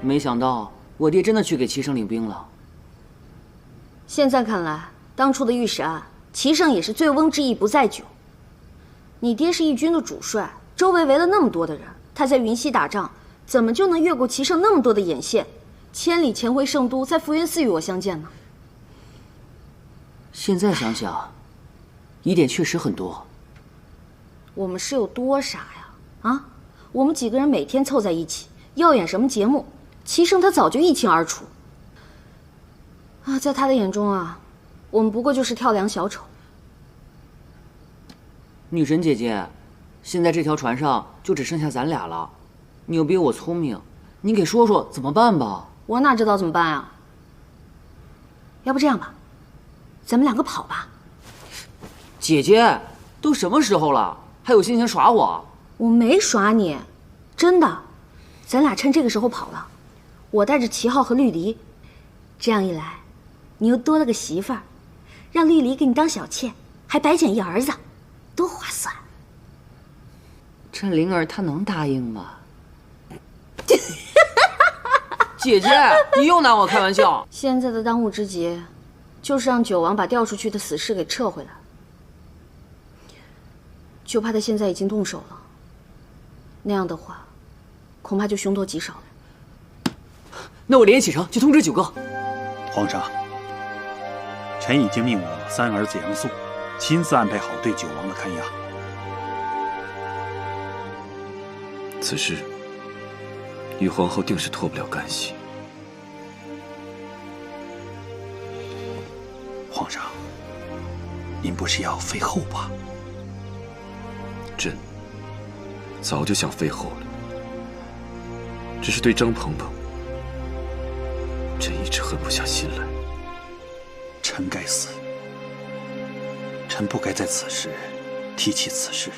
没想到我爹真的去给齐胜领兵了。现在看来，当初的御史案，齐胜也是醉翁之意不在酒。你爹是义军的主帅，周围围了那么多的人，他在云溪打仗，怎么就能越过齐胜那么多的眼线，千里潜回圣都，在福源寺与我相见呢？现在想想，疑点确实很多。我们是有多傻呀？啊，我们几个人每天凑在一起，要演什么节目，齐胜他早就一清二楚。啊，在他的眼中啊，我们不过就是跳梁小丑。女神姐姐，现在这条船上就只剩下咱俩了，你又比我聪明，你给说说怎么办吧？我哪知道怎么办啊？要不这样吧，咱们两个跑吧。姐姐，都什么时候了，还有心情耍我？我没耍你，真的。咱俩趁这个时候跑了，我带着齐浩和绿篱，这样一来，你又多了个媳妇儿，让绿篱给你当小妾，还白捡一儿子，多划算。这灵儿她能答应吗？姐姐，你又拿我开玩笑。现在的当务之急，就是让九王把调出去的死士给撤回来。就怕他现在已经动手了，那样的话，恐怕就凶多吉少了。那我连夜启程去通知九哥。皇上，臣已经命我三儿子杨素亲自安排好对九王的看押。此事与皇后定是脱不了干系。皇上，您不是要废后吧？朕早就想废后了，只是对张鹏鹏，朕一直狠不下心来。臣该死，臣不该在此时提起此事。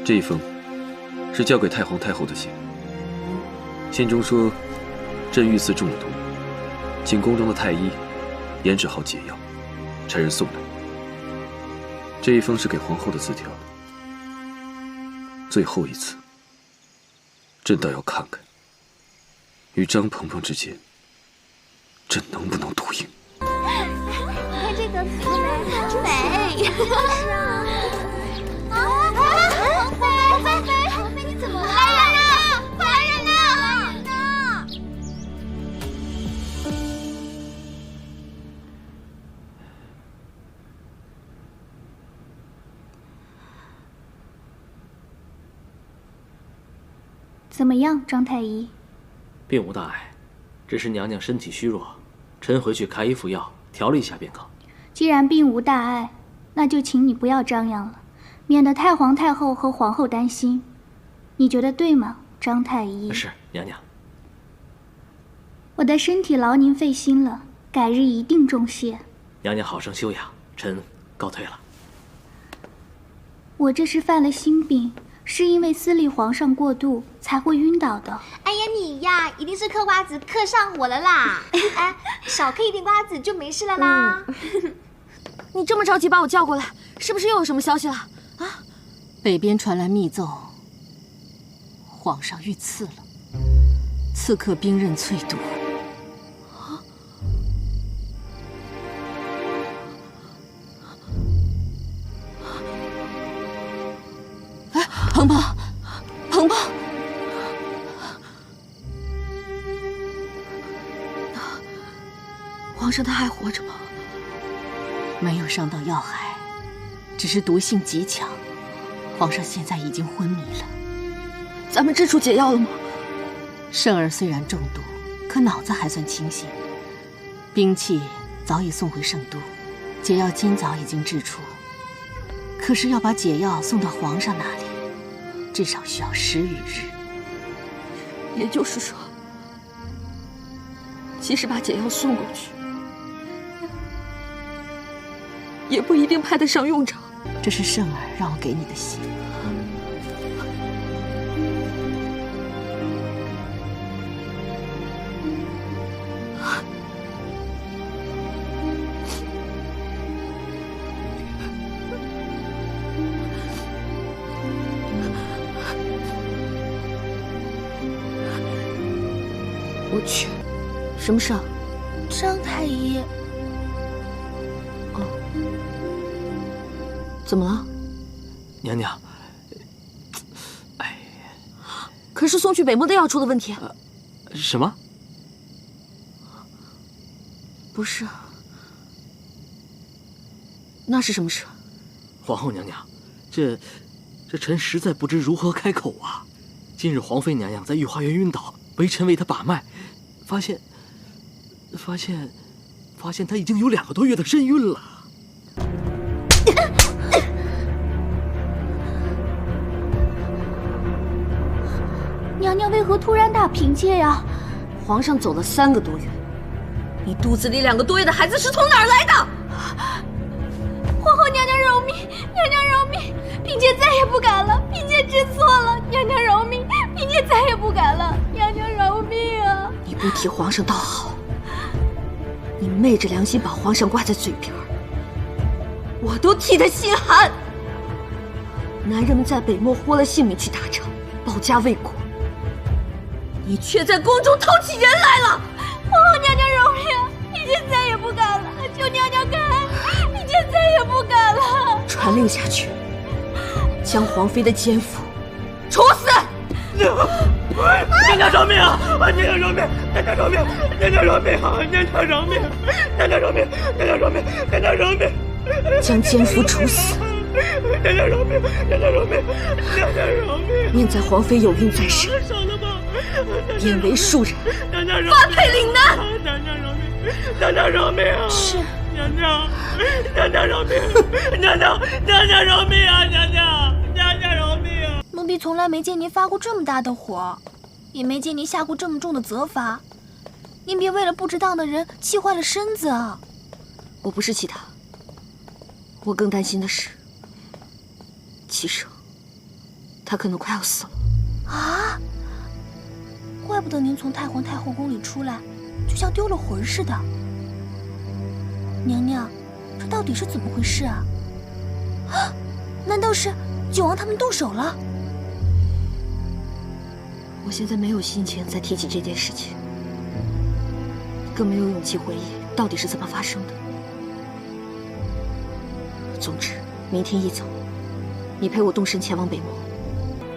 这一封是交给太皇太后的信，信中说，朕遇刺中了毒，请宫中的太医研制好解药，差人送来。这一封是给皇后的字条，最后一次，朕倒要看看，与张鹏鹏之间，朕能不能独赢。看这个图真美，是啊。鹏飞，你怎么了？来人啊！快来人啊！怎么样，张太医？并无大碍，只是娘娘身体虚弱，臣回去开一副药，调理一下便可。既然并无大碍，那就请你不要张扬了，免得太皇太后和皇后担心。你觉得对吗，张太医？是，娘娘。我的身体劳您费心了，改日一定重谢。娘娘好生休养，臣告退了。我这是犯了心病，是因为私立皇上过度才会晕倒的。哎呀，你呀，一定是嗑瓜子嗑上火了啦！哎，少嗑一点瓜子就没事了啦。你这么着急把我叫过来，是不是又有什么消息了？啊？北边传来密奏，皇上遇刺了，刺客兵刃淬毒。哎，鹏鹏，鹏鹏，皇上他还活着吗？没有伤到要害，只是毒性极强。皇上现在已经昏迷了。咱们制出解药了吗？圣儿虽然中毒，可脑子还算清醒。兵器早已送回圣都，解药今早已经制出。可是要把解药送到皇上那里，至少需要10余日。也就是说，即使把解药送过去，也不一定派得上用场。这是圣儿让我给你的信。去，什么事啊？张太医，怎么了？娘娘，可是送去北漠的药出了问题。什么？不是，那是什么事？皇后娘娘，这臣实在不知如何开口啊！今日皇妃娘娘在御花园晕倒，微臣为她把脉，发现她已经有2个多月的身孕了。娘娘为何突然大嫔妾呀？皇上走了3个多月，你肚子里2个多月的孩子是从哪儿来的？皇后娘娘饶命！娘娘饶命！嫔妾再也不敢了，嫔妾知错了，娘娘饶命！嫔妾再也不敢了，娘娘饶命啊！你不提皇上倒好，你昧着良心把皇上挂在嘴边，我都替他心寒。男人们在北漠豁了性命去打仗，保家卫国，你却在宫中偷起人来了！皇后娘娘饶命！嫔妾再也不敢了，求娘娘开！嫔妾再也不敢了。传令下去，将皇妃的奸夫处死！娘娘饶命啊！娘娘饶命！娘娘饶命！娘娘饶命啊！娘娘饶命！娘娘饶命！娘娘饶命！娘娘饶命！将奸夫处死！娘娘饶命！娘娘饶命！娘娘饶命！念在皇妃有孕在身，少了吧！贬为庶人，娘娘饶命！发配岭南！娘娘饶命！娘娘饶命啊！是娘娘，娘娘饶命！娘娘饶命啊！娘娘饶命啊！奴婢从来没见您发过这么大的火，也没见您下过这么重的责罚。您别为了不值当的人气坏了身子啊！我不是气他，我更担心的是齐生，他可能快要死了。啊！怪不得您从太皇太后宫里出来，就像丢了魂似的。娘娘，这到底是怎么回事啊？啊！难道是九王他们动手了？我现在没有心情再提起这件事情，更没有勇气回忆到底是怎么发生的。总之，明天一早，你陪我动身前往北漠。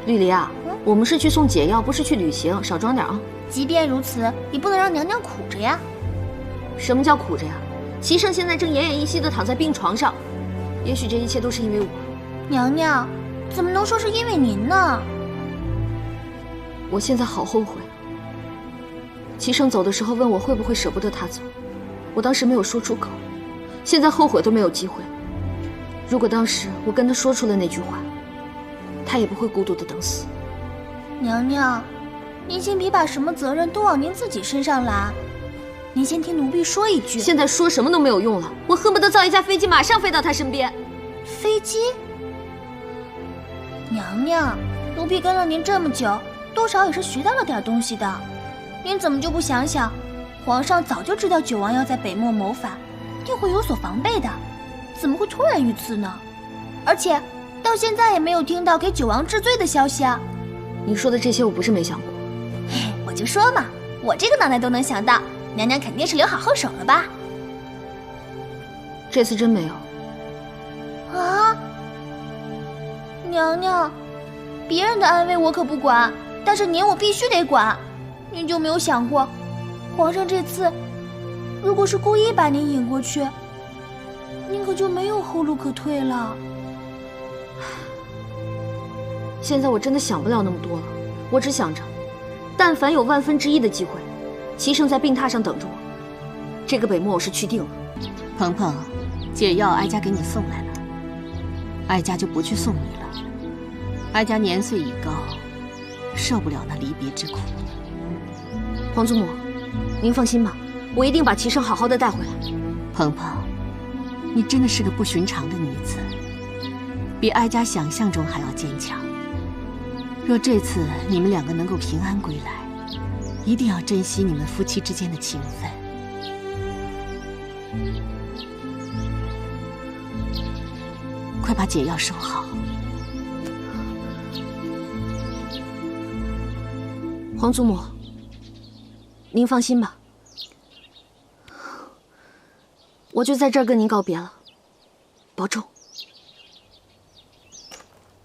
绿篱啊，我们是去送解药，不是去旅行，少装点啊。即便如此，也不能让娘娘苦着呀。什么叫苦着呀？齐胜现在正奄奄一息地躺在病床上，也许这一切都是因为我。娘娘，怎么能说是因为您呢？我现在好后悔。齐胜走的时候问我会不会舍不得他走，我当时没有说出口，现在后悔都没有机会。如果当时我跟他说出了那句话，他也不会孤独地等死。娘娘，您先别把什么责任都往您自己身上揽。您先听奴婢说一句。现在说什么都没有用了，我恨不得造一架飞机，马上飞到他身边。飞机？娘娘，奴婢跟了您这么久，多少也是学到了点东西的。您怎么就不想想，皇上早就知道九王要在北漠谋反，定会有所防备的，怎么会突然遇刺呢？而且到现在也没有听到给九王治罪的消息啊。你说的这些我不是没想过。嘿，我就说嘛，我这个脑袋都能想到，娘娘肯定是留好后手了吧？这次真没有。啊，娘娘，别人的安危我可不管，但是您我必须得管。您就没有想过，皇上这次如果是故意把您引过去，您可就没有后路可退了。现在我真的想不了那么多了，我只想着，但凡有1/1000的机会，齐胜在病榻上等着我。这个北漠我是去定了。鹏鹏，解药哀家给你送来了，哀家就不去送你了。哀家年岁已高，受不了那离别之苦。皇祖母，您放心吧，我一定把齐胜好好的带回来。鹏鹏，你真的是个不寻常的女子，比哀家想象中还要坚强。若这次你们2个能够平安归来，一定要珍惜你们夫妻之间的情分。快把解药收好。皇祖母，您放心吧，我就在这儿跟您告别了，保重。